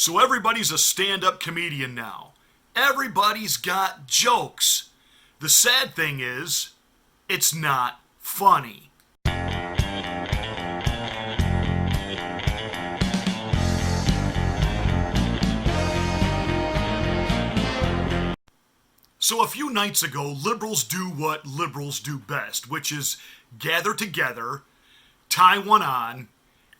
So everybody's a stand-up comedian now. Everybody's got jokes. The sad thing is, it's not funny. So a few nights ago, liberals do what liberals do best, which is gather together, tie one on,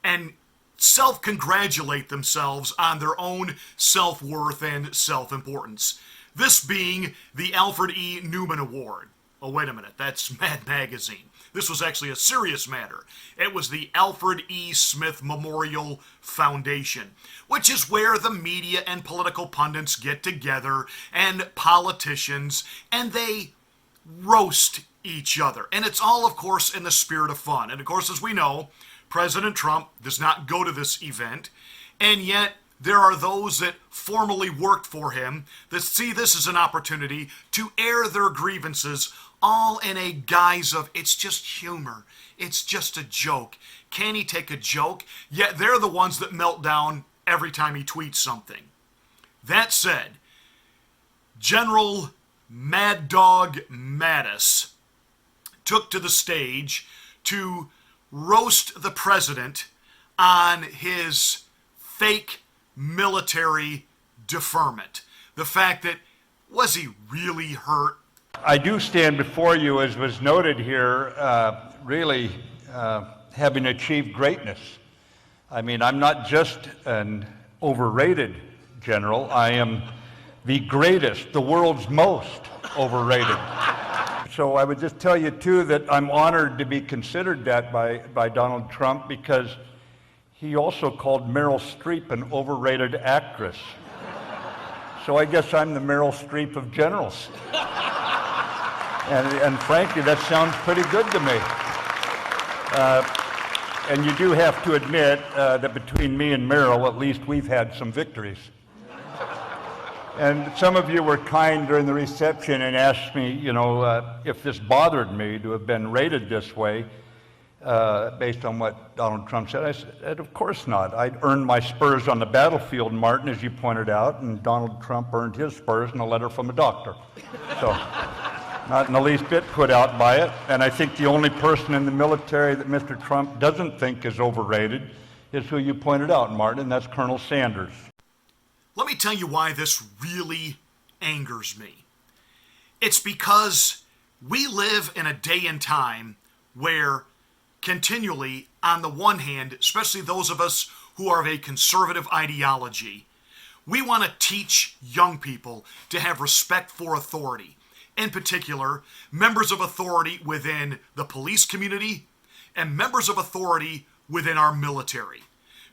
and self-congratulate themselves on their own self-worth and self-importance. This being the Alfred E. Newman Award. Oh, wait a minute, that's Mad Magazine. This was actually a serious matter. It was the Alfred E. Smith Memorial Foundation, which is where the media and political pundits get together, and politicians, and they roast each other. And it's all, of course, in the spirit of fun. And, of course, as we know, President Trump does not go to this event, and yet there are those that formerly worked for him that see this as an opportunity to air their grievances, all in a guise of, it's just humor, it's just a joke. Can he take a joke? Yet they're the ones that melt down every time he tweets something. That said, General Mad Dog Mattis took to the stage to roast the president on his fake military deferment. The fact that, was he really hurt? I do stand before you, as was noted here, really having achieved greatness. I mean, I'm not just an overrated general, I am the greatest, the world's most overrated. So I would just tell you, too, that I'm honored to be considered that by Donald Trump, because he also called Meryl Streep an overrated actress. So I guess I'm the Meryl Streep of generals. And frankly, that sounds pretty good to me. And you do have to admit that between me and Meryl, at least we've had some victories. And some of you were kind during the reception and asked me, if this bothered me to have been rated this way based on what Donald Trump said. I said, of course not. I'd earned my spurs on the battlefield, Martin, as you pointed out, and Donald Trump earned his spurs in a letter from a doctor. So, not in the least bit put out by it. And I think the only person in the military that Mr. Trump doesn't think is overrated is who you pointed out, Martin, and that's Colonel Sanders. Let me tell you why this really angers me. It's because we live in a day and time where continually, on the one hand, especially those of us who are of a conservative ideology, we want to teach young people to have respect for authority. In particular, members of authority within the police community and members of authority within our military.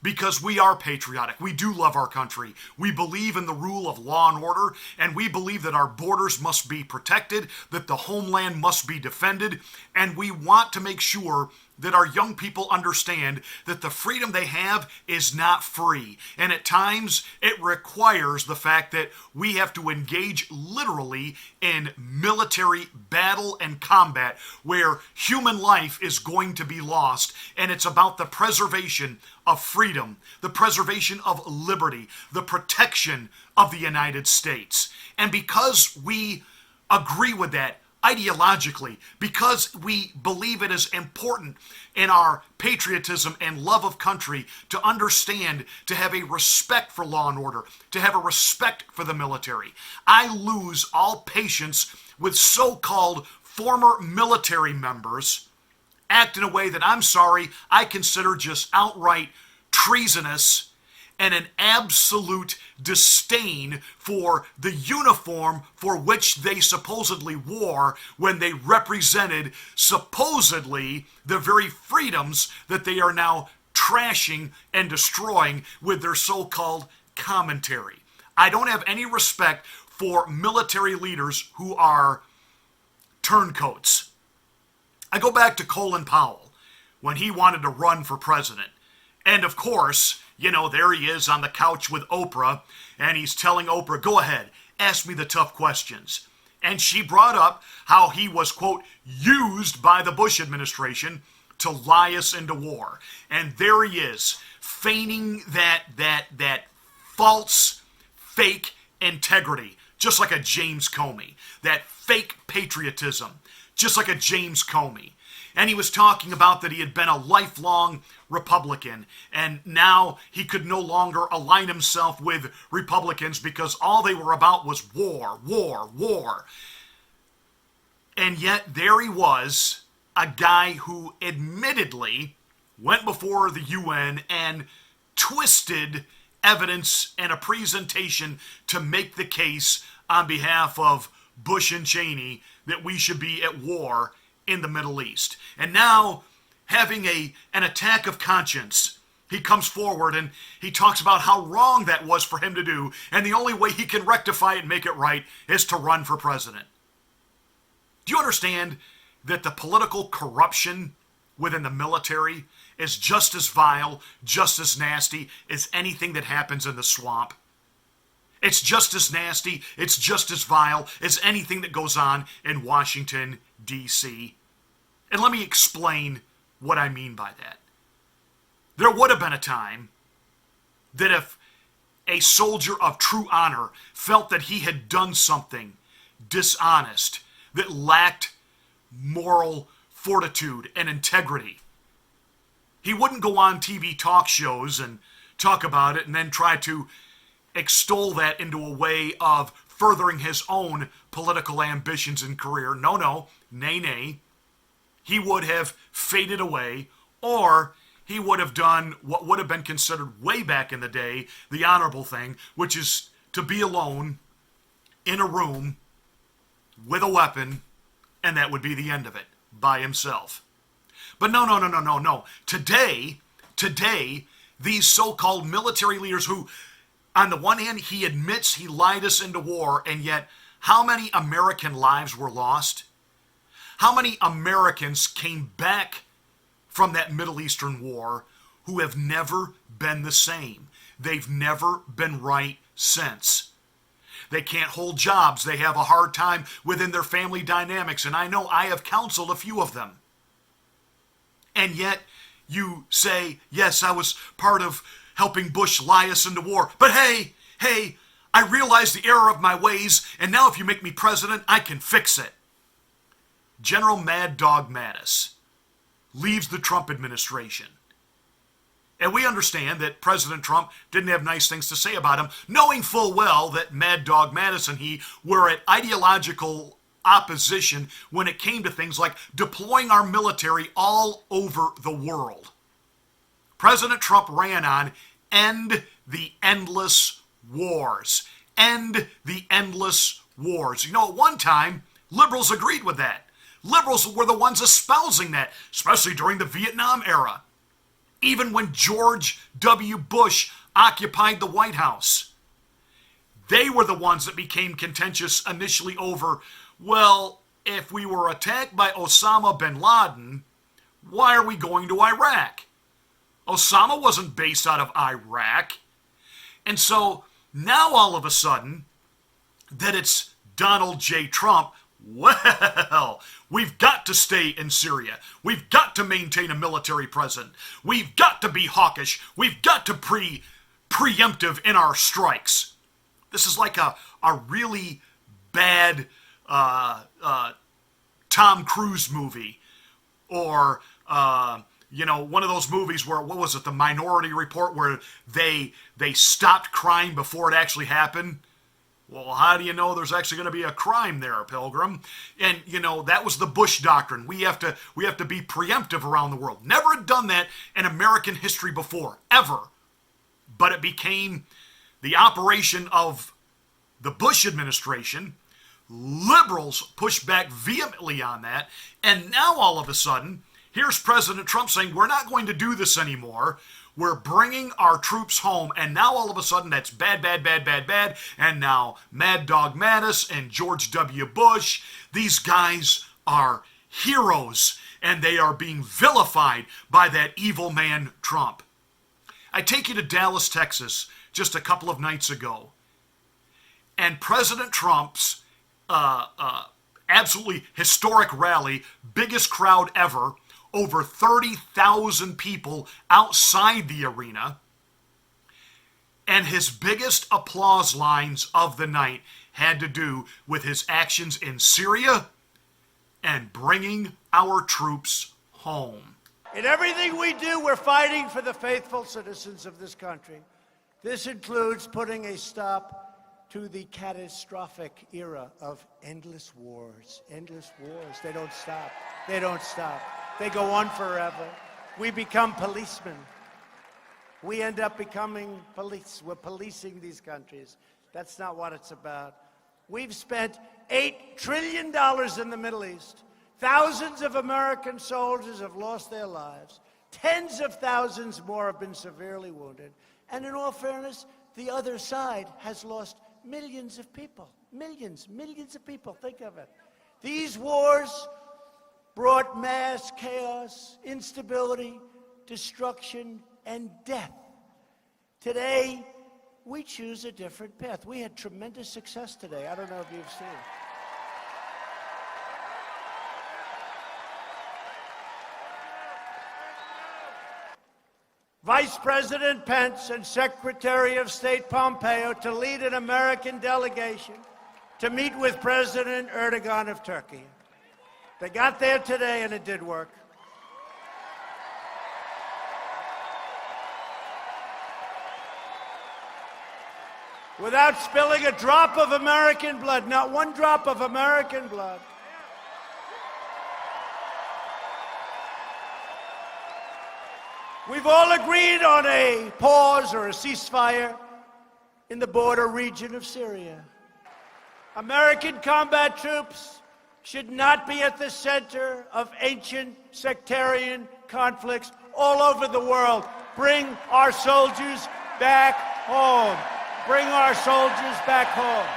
Because we are patriotic. We do love our country. We believe in the rule of law and order, and we believe that our borders must be protected, that the homeland must be defended, and we want to make sure that our young people understand that the freedom they have is not free. And at times, it requires the fact that we have to engage literally in military battle and combat where human life is going to be lost. And it's about the preservation of freedom, the preservation of liberty, the protection of the United States. And because we agree with that, ideologically, because we believe it is important in our patriotism and love of country to understand, to have a respect for law and order, to have a respect for the military. I lose all patience with so-called former military members act in a way that, I'm sorry, I consider just outright treasonous and an absolute disdain for the uniform for which they supposedly wore when they represented supposedly the very freedoms that they are now trashing and destroying with their so-called commentary. I don't have any respect for military leaders who are turncoats. I go back to Colin Powell when he wanted to run for president. And of course, there he is on the couch with Oprah, and he's telling Oprah, go ahead, ask me the tough questions. And she brought up how he was, quote, used by the Bush administration to lie us into war. And there he is, feigning that false, fake integrity, just like a James Comey. That fake patriotism, just like a James Comey. And he was talking about that he had been a lifelong Republican, and now he could no longer align himself with Republicans because all they were about was war, war, war. And yet there he was, a guy who admittedly went before the UN and twisted evidence and a presentation to make the case on behalf of Bush and Cheney that we should be at war in the Middle East. And now, having an attack of conscience, he comes forward and he talks about how wrong that was for him to do, and the only way he can rectify it and make it right is to run for president. Do you understand that the political corruption within the military is just as vile, just as nasty as anything that happens in the swamp? It's just as nasty, it's just as vile as anything that goes on in Washington, D.C. And let me explain what I mean by that. There would have been a time that if a soldier of true honor felt that he had done something dishonest, that lacked moral fortitude and integrity, he wouldn't go on TV talk shows and talk about it and then try to extol that into a way of furthering his own political ambitions and career. No, nay. He would have faded away, or he would have done what would have been considered way back in the day the honorable thing, which is to be alone in a room with a weapon, and that would be the end of it, by himself. But no. Today, these so-called military leaders who, on the one hand, he admits he lied us into war, and yet how many American lives were lost? How many Americans came back from that Middle Eastern war who have never been the same? They've never been right since. They can't hold jobs. They have a hard time within their family dynamics, and I know I have counseled a few of them. And yet you say, yes, I was part of helping Bush lie us into war. But hey, I realize the error of my ways, and now if you make me president, I can fix it. General Mad Dog Mattis leaves the Trump administration. And we understand that President Trump didn't have nice things to say about him, knowing full well that Mad Dog Mattis and he were at ideological opposition when it came to things like deploying our military all over the world. President Trump ran on end the endless wars. End the endless wars. You know, at one time, liberals agreed with that. Liberals were the ones espousing that, especially during the Vietnam era. Even when George W. Bush occupied the White House, they were the ones that became contentious initially over, well, if we were attacked by Osama bin Laden, why are we going to Iraq? Osama wasn't based out of Iraq. And so now all of a sudden that it's Donald J. Trump, well, we've got to stay in Syria. We've got to maintain a military presence. We've got to be hawkish. We've got to preemptive in our strikes. This is like a really bad Tom Cruise movie, or one of those movies where, what was it, the Minority Report, where they stopped crime before it actually happened. Well, how do you know there's actually going to be a crime there, Pilgrim? And, that was the Bush doctrine. We have to be preemptive around the world. Never had done that in American history before, ever. But it became the operation of the Bush administration. Liberals pushed back vehemently on that. And now all of a sudden, here's President Trump saying, we're not going to do this anymore. We're bringing our troops home, and now all of a sudden that's bad. And now Mad Dog Mattis and George W. Bush, these guys are heroes, and they are being vilified by that evil man Trump. I take you to Dallas, Texas, just a couple of nights ago, and President Trump's absolutely historic rally, biggest crowd ever, over 30,000 people outside the arena. And his biggest applause lines of the night had to do with his actions in Syria and bringing our troops home. In everything we do, we're fighting for the faithful citizens of this country. This includes putting a stop to the catastrophic era of endless wars. Endless wars. They don't stop. They don't stop. They go on forever. We become policemen. We end up becoming police. We're policing these countries. That's not what it's about. We've spent $8 trillion in the Middle East. Thousands of American soldiers have lost their lives. Tens of thousands more have been severely wounded. And in all fairness, the other side has lost millions of people. Millions of people. Think of it. These wars brought mass chaos, instability, destruction, and death. Today, we choose a different path. We had tremendous success today. I don't know if you've seen. Vice President Pence and Secretary of State Pompeo to lead an American delegation to meet with President Erdogan of Turkey. They got there today and it did work. Without spilling a drop of American blood, not one drop of American blood. We've all agreed on a pause or a ceasefire in the border region of Syria. American combat troops should not be at the center of ancient sectarian conflicts all over the world. Bring our soldiers back home. Bring our soldiers back home.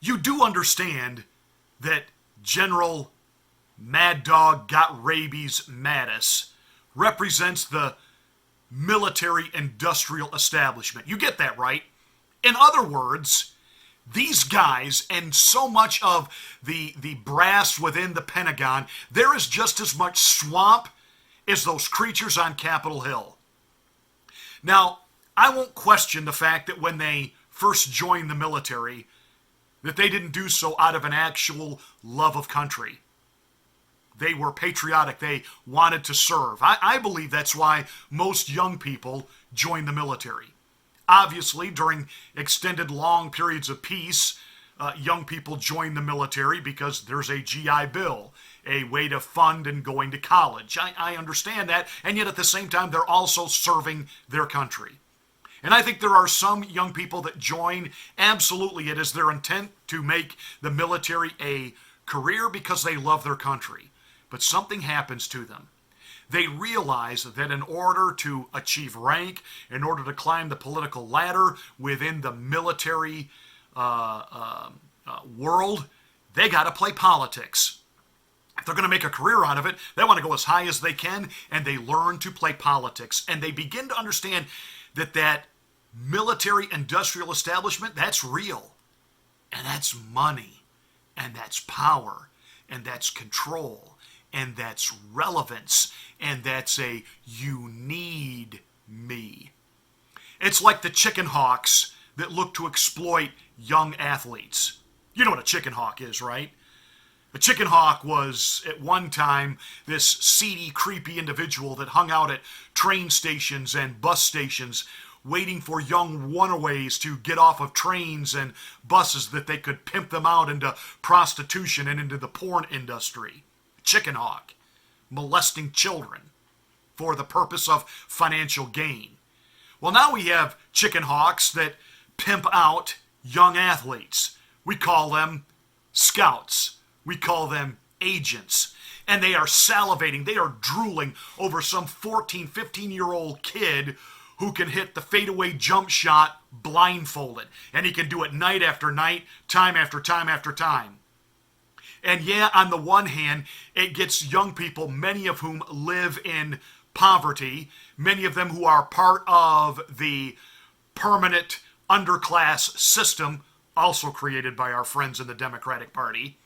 You do understand that General Mad Dog Got Rabies Mattis represents the military-industrial establishment. You get that, right? In other words, these guys and so much of the brass within the Pentagon, there is just as much swamp as those creatures on Capitol Hill. Now, I won't question the fact that when they first joined the military, that they didn't do so out of an actual love of country. They were patriotic. They wanted to serve. I believe that's why most young people join the military. Obviously, during extended long periods of peace, young people join the military because there's a GI Bill, a way to fund and going to college. I understand that, and yet at the same time, they're also serving their country. And I think there are some young people that join, absolutely, it is their intent to make the military a career because they love their country. But something happens to them. They realize that in order to achieve rank, in order to climb the political ladder within the military world, they got to play politics. If they're going to make a career out of it, they want to go as high as they can, and they learn to play politics. And they begin to understand that military industrial establishment, that's real. And that's money. And that's power. And that's control. And that's relevance. And that's a you need me. It's like the chicken hawks that look to exploit young athletes. You know what a chicken hawk is, right? A chicken hawk was, at one time, this seedy, creepy individual that hung out at train stations and bus stations waiting for young runaways to get off of trains and buses that they could pimp them out into prostitution and into the porn industry. Chicken hawk, molesting children for the purpose of financial gain. Well, now we have chicken hawks that pimp out young athletes. We call them scouts. We call them agents. And they are salivating, they are drooling over some 14, 15-year-old kid who can hit the fadeaway jump shot blindfolded. And he can do it night after night, time after time after time. And yeah, on the one hand, it gets young people, many of whom live in poverty, many of them who are part of the permanent underclass system, also created by our friends in the Democratic Party.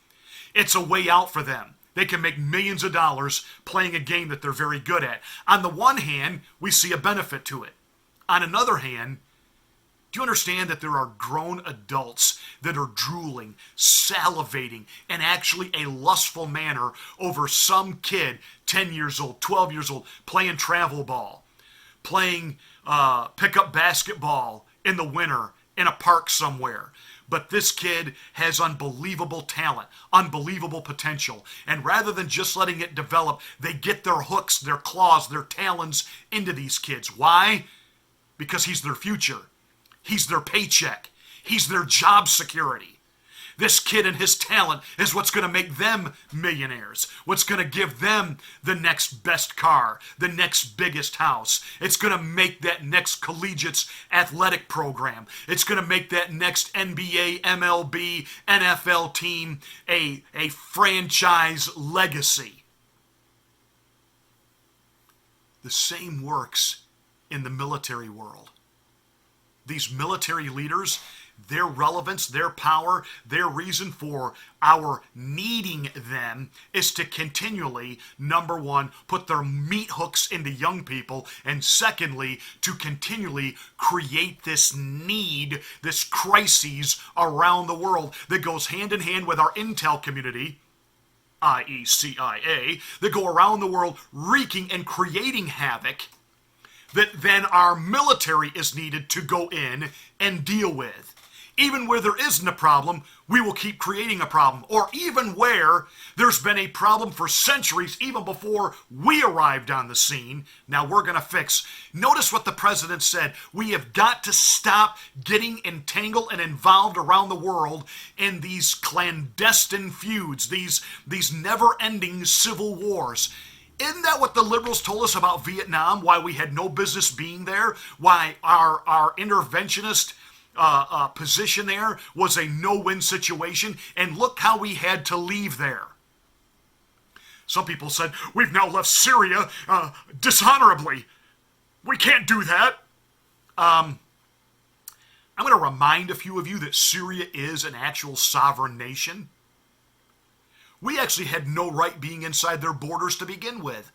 It's a way out for them. They can make millions of dollars playing a game that they're very good at. On the one hand, we see a benefit to it. On another hand, do you understand that there are grown adults that are drooling, salivating, in actually a lustful manner over some kid, 10 years old, 12 years old, playing travel ball, playing pickup basketball in the winter in a park somewhere? But this kid has unbelievable talent, unbelievable potential. And rather than just letting it develop, they get their hooks, their claws, their talons into these kids. Why? Because he's their future. He's their paycheck. He's their job security. This kid and his talent is what's going to make them millionaires. What's going to give them the next best car, the next biggest house. It's going to make that next collegiate athletic program. It's going to make that next NBA, MLB, NFL team a franchise legacy. The same works in the military world. These military leaders, their relevance, their power, their reason for our needing them is to continually, number one, put their meat hooks into young people, and secondly, to continually create this need, this crises around the world that goes hand in hand with our intel community, i.e. CIA, that go around the world wreaking and creating havoc that then our military is needed to go in and deal with. Even where there isn't a problem, we will keep creating a problem. Or even where there's been a problem for centuries, even before we arrived on the scene, now we're going to fix. Notice what the president said. We have got to stop getting entangled and involved around the world in these clandestine feuds, these never-ending civil wars. Isn't that what the liberals told us about Vietnam, why we had no business being there, why our interventionist position there was a no-win situation, and look how we had to leave there. Some people said, we've now left Syria dishonorably. We can't do that. I'm going to remind a few of you that Syria is an actual sovereign nation. We actually had no right being inside their borders to begin with.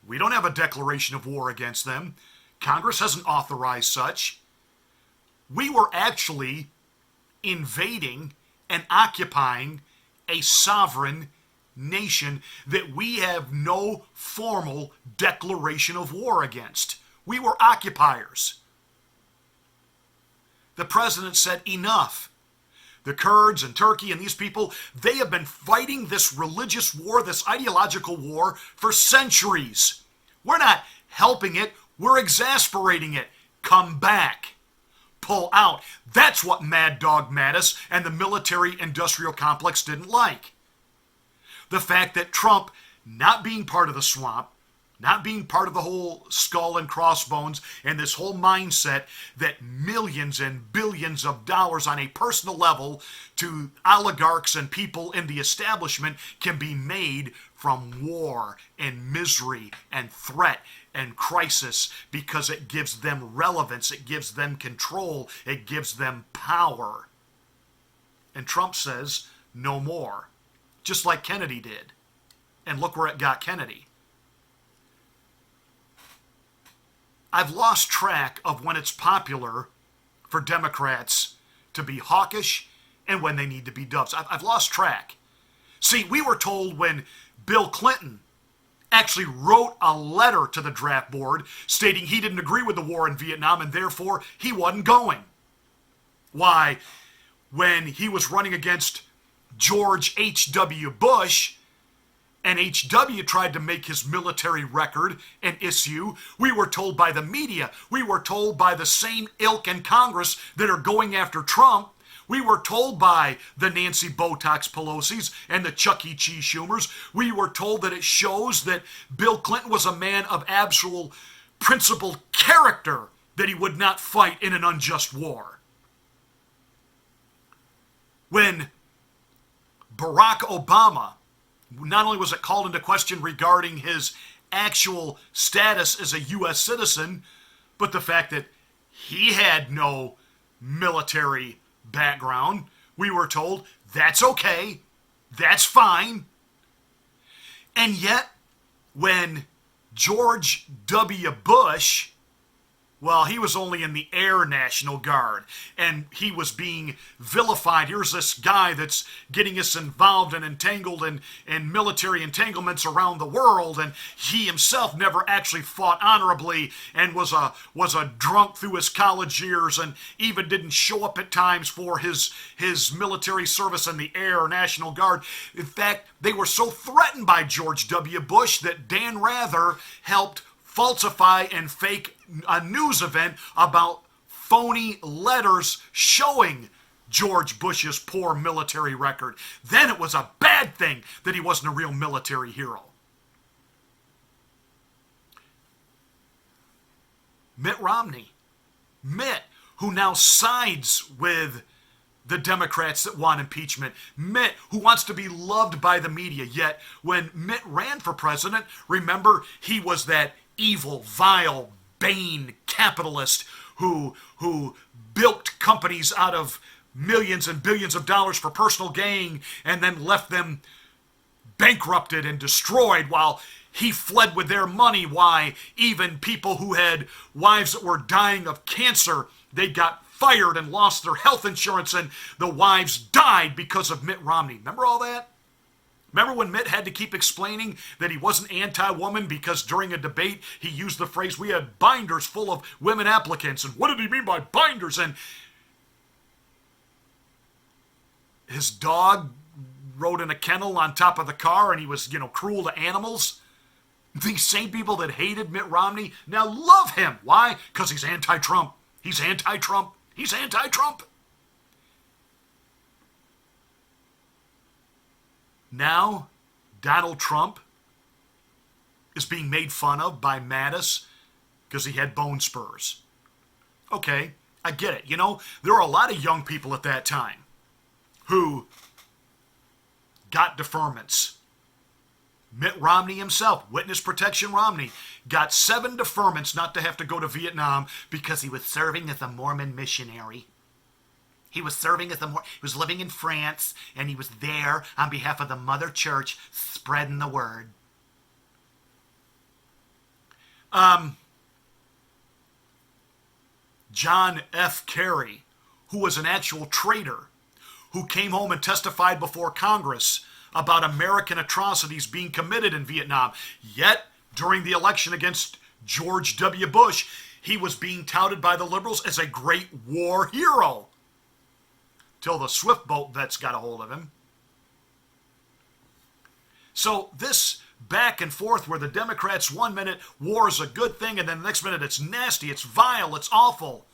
We don't have a declaration of war against them. Congress hasn't authorized such. We were actually invading and occupying a sovereign nation that we have no formal declaration of war against. We were occupiers. The president said, enough. The Kurds and Turkey and these people, they have been fighting this religious war, this ideological war for centuries. We're not helping it, we're exasperating it. Come back. Pull out. That's what Mad Dog Mattis and the military-industrial complex didn't like. The fact that Trump, not being part of the swamp, not being part of the whole skull and crossbones and this whole mindset that millions and billions of dollars on a personal level to oligarchs and people in the establishment can be made from war and misery and threat and crisis because it gives them relevance, it gives them control, it gives them power. And Trump says, no more. Just like Kennedy did. And look where it got Kennedy. I've lost track of when it's popular for Democrats to be hawkish and when they need to be doves. I've lost track. See, we were told when Bill Clinton actually wrote a letter to the draft board stating he didn't agree with the war in Vietnam and therefore he wasn't going. Why, when he was running against George H.W. Bush, and H.W. tried to make his military record an issue, we were told by the media, we were told by the same ilk in Congress that are going after Trump, we were told by the Nancy Botox Pelosi's and the Chuck E. Cheese Schumers, we were told that it shows that Bill Clinton was a man of absolute principled character, that he would not fight in an unjust war. When Barack Obama, not only was it called into question regarding his actual status as a U.S. citizen, but the fact that he had no military background. We were told that's okay, that's fine. And yet, when George W. Bush, well, he was only in the Air National Guard, and he was being vilified. Here's this guy that's getting us involved and entangled in military entanglements around the world, and he himself never actually fought honorably and was a drunk through his college years and even didn't show up at times for his military service in the Air National Guard. In fact, they were so threatened by George W. Bush that Dan Rather helped falsify and fake a news event about phony letters showing George Bush's poor military record. Then it was a bad thing that he wasn't a real military hero. Mitt Romney. Mitt, who now sides with the Democrats that want impeachment. Mitt, who wants to be loved by the media. Yet, when Mitt ran for president, remember, he was that evil, vile, Bain capitalist who bilked companies out of millions and billions of dollars for personal gain and then left them bankrupted and destroyed while he fled with their money. Why even people who had wives that were dying of cancer, they got fired and lost their health insurance, and the wives died because of Mitt Romney. Remember all that? Remember when Mitt had to keep explaining that he wasn't anti-woman because during a debate he used the phrase, we had binders full of women applicants, and what did he mean by binders? And his dog rode in a kennel on top of the car and he was, cruel to animals. These same people that hated Mitt Romney now love him. Why? Because he's anti-Trump. He's anti-Trump. He's anti-Trump. Now, Donald Trump is being made fun of by Mattis because he had bone spurs. Okay, I get it. There were a lot of young people at that time who got deferments. Mitt Romney himself, Witness Protection Romney, got 7 deferments not to have to go to Vietnam because he was serving as a Mormon missionary. He was living in France, and he was there on behalf of the Mother Church spreading the word. John F. Kerry, who was an actual traitor, who came home and testified before Congress about American atrocities being committed in Vietnam. Yet, during the election against George W. Bush, he was being touted by the liberals as a great war hero. Till the swift boat vets got a hold of him. So this back and forth where the Democrats 1 minute war is a good thing and then the next minute it's nasty, it's vile, it's awful.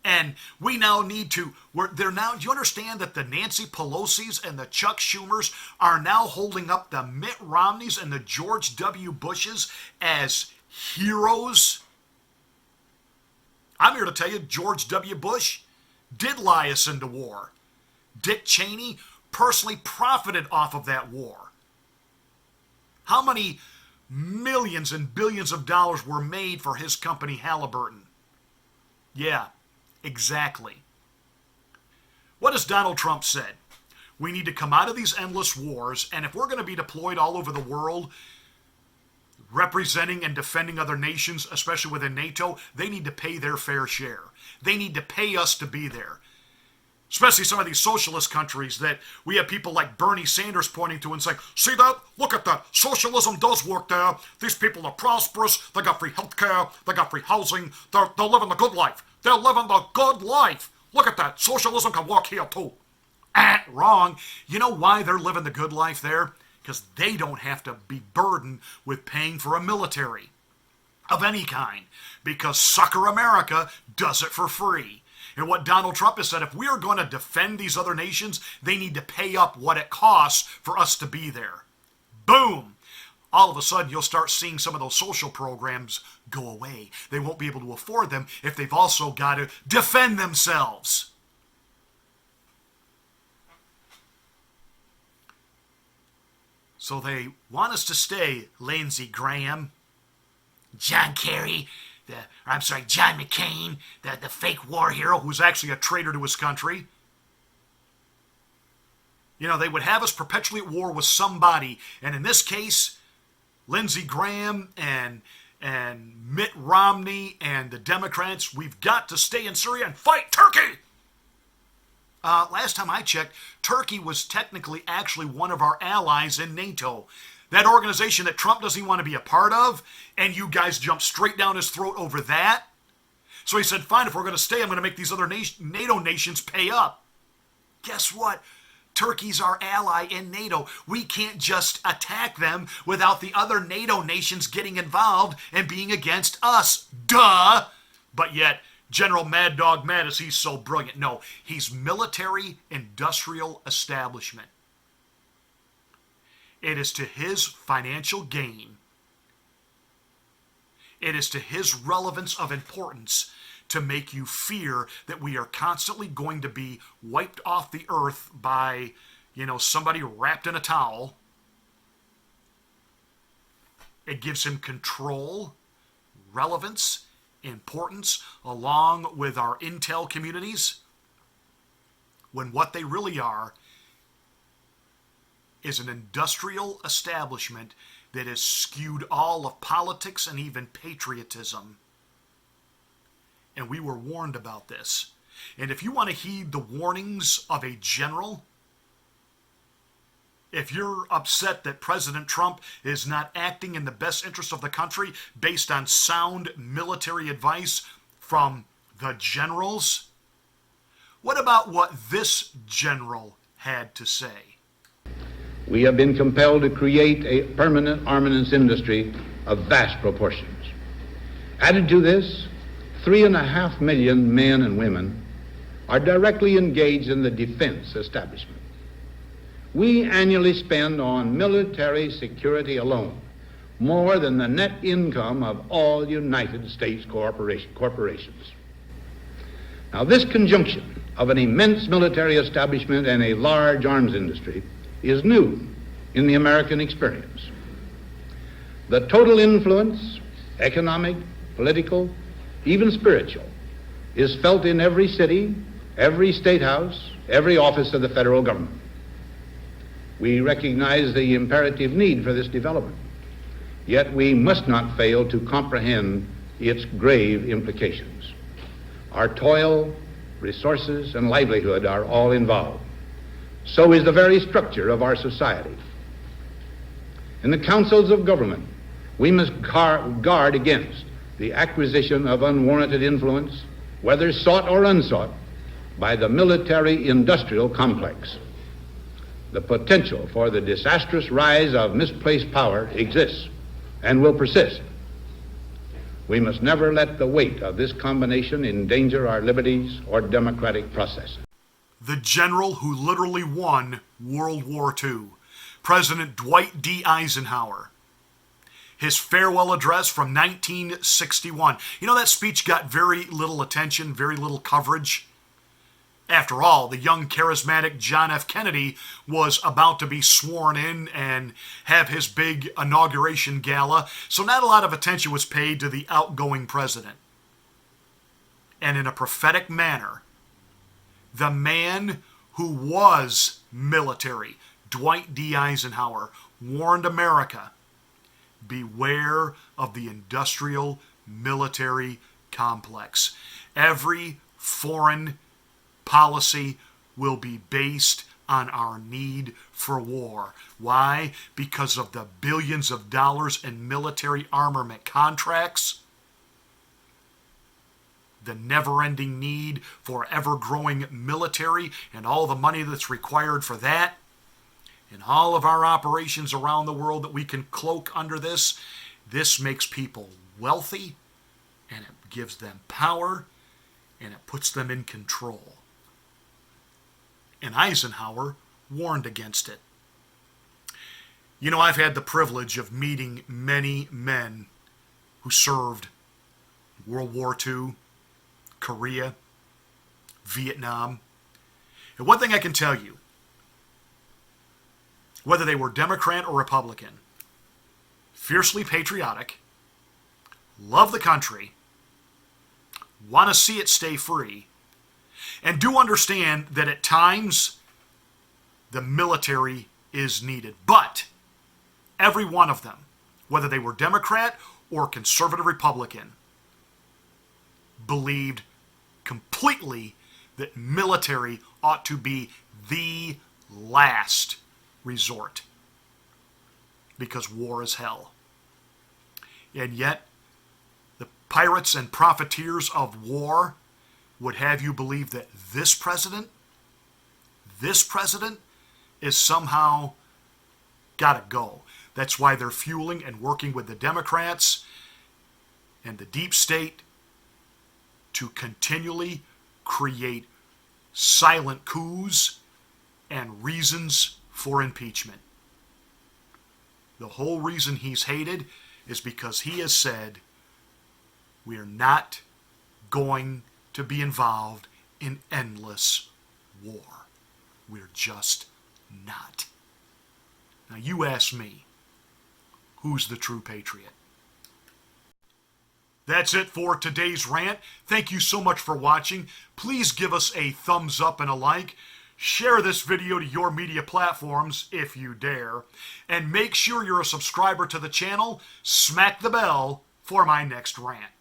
And we now need to, do you understand that the Nancy Pelosi's and the Chuck Schumers are now holding up the Mitt Romneys and the George W. Bushes as heroes? I'm here to tell you, George W. Bush did lie us into war. Dick Cheney personally profited off of that war. How many millions and billions of dollars were made for his company, Halliburton? Yeah, exactly. What has Donald Trump said? We need to come out of these endless wars, and if we're going to be deployed all over the world, representing and defending other nations, especially within NATO, they need to pay their fair share. They need to pay us to be there. Especially some of these socialist countries that we have people like Bernie Sanders pointing to and saying, see that? Look at that. Socialism does work there. These people are prosperous. They got free health care. They got free housing. They're living the good life. They're living the good life. Look at that. Socialism can work here too. Wrong. You know why they're living the good life there? Because they don't have to be burdened with paying for a military of any kind. Because sucker America does it for free. And what Donald Trump has said, if we are going to defend these other nations, they need to pay up what it costs for us to be there. Boom! All of a sudden, you'll start seeing some of those social programs go away. They won't be able to afford them if they've also got to defend themselves. So they want us to stay, Lindsey Graham. John Kerry, John McCain, the fake war hero who's actually a traitor to his country. You know, they would have us perpetually at war with somebody. And in this case, Lindsey Graham and Mitt Romney and the Democrats, we've got to stay in Syria and fight Turkey. Last time I checked, Turkey was technically actually one of our allies in NATO. That organization that Trump doesn't want to be a part of, and you guys jumped straight down his throat over that. So he said, fine, if we're going to stay, I'm going to make these other NATO nations pay up. Guess what? Turkey's our ally in NATO. We can't just attack them without the other NATO nations getting involved and being against us. Duh! But yet, General Mad Dog Mattis, he's so brilliant. No, he's military-industrial establishment. It is to his financial gain. It is to his relevance of importance to make you fear that we are constantly going to be wiped off the earth by, somebody wrapped in a towel. It gives him control, relevance, importance, along with our intel communities, when what they really are is an industrial establishment that has skewed all of politics and even patriotism. And we were warned about this. And if you want to heed the warnings of a general, if you're upset that President Trump is not acting in the best interest of the country based on sound military advice from the generals, what about what this general had to say? We have been compelled to create a permanent armaments industry of vast proportions. Added to this, 3.5 million men and women are directly engaged in the defense establishment. We annually spend on military security alone more than the net income of all United States corporations. Now, this conjunction of an immense military establishment and a large arms industry is new in the American experience. The total influence, economic, political, even spiritual, is felt in every city, every state house, every office of the federal government. We recognize the imperative need for this development, yet we must not fail to comprehend its grave implications. Our toil, resources, and livelihood are all involved. So is the very structure of our society. In the councils of government, we must guard against the acquisition of unwarranted influence, whether sought or unsought, by the military-industrial complex. The potential for the disastrous rise of misplaced power exists and will persist. We must never let the weight of this combination endanger our liberties or democratic processes. The general who literally won World War II, President Dwight D. Eisenhower. His farewell address from 1961. You know, that speech got very little attention, very little coverage. After all, the young, charismatic John F. Kennedy was about to be sworn in and have his big inauguration gala, so not a lot of attention was paid to the outgoing president. And in a prophetic manner, the man who was military, Dwight D. Eisenhower, warned America, beware of the industrial military complex. Every foreign policy will be based on our need for war. Why? Because of the billions of dollars in military armament contracts, the never-ending need for ever-growing military and all the money that's required for that, and all of our operations around the world that we can cloak under this. This makes people wealthy, and it gives them power, and it puts them in control. And Eisenhower warned against it. You know, I've had the privilege of meeting many men who served World War II, Korea, Vietnam. And one thing I can tell you, whether they were Democrat or Republican, fiercely patriotic, love the country, want to see it stay free, and do understand that at times the military is needed. But every one of them, whether they were Democrat or conservative Republican, believed completely that military ought to be the last resort because war is hell. And yet, the pirates and profiteers of war would have you believe that this president is somehow gotta go. That's why they're fueling and working with the Democrats and the deep state to continually create silent coups and reasons for impeachment. The whole reason he's hated is because he has said we are not going to be involved in endless war. We're just not. Now you ask me, who's the true patriot? That's it for today's rant. Thank you so much for watching. Please give us a thumbs up and a like. Share this video to your media platforms if you dare. And make sure you're a subscriber to the channel. Smack the bell for my next rant.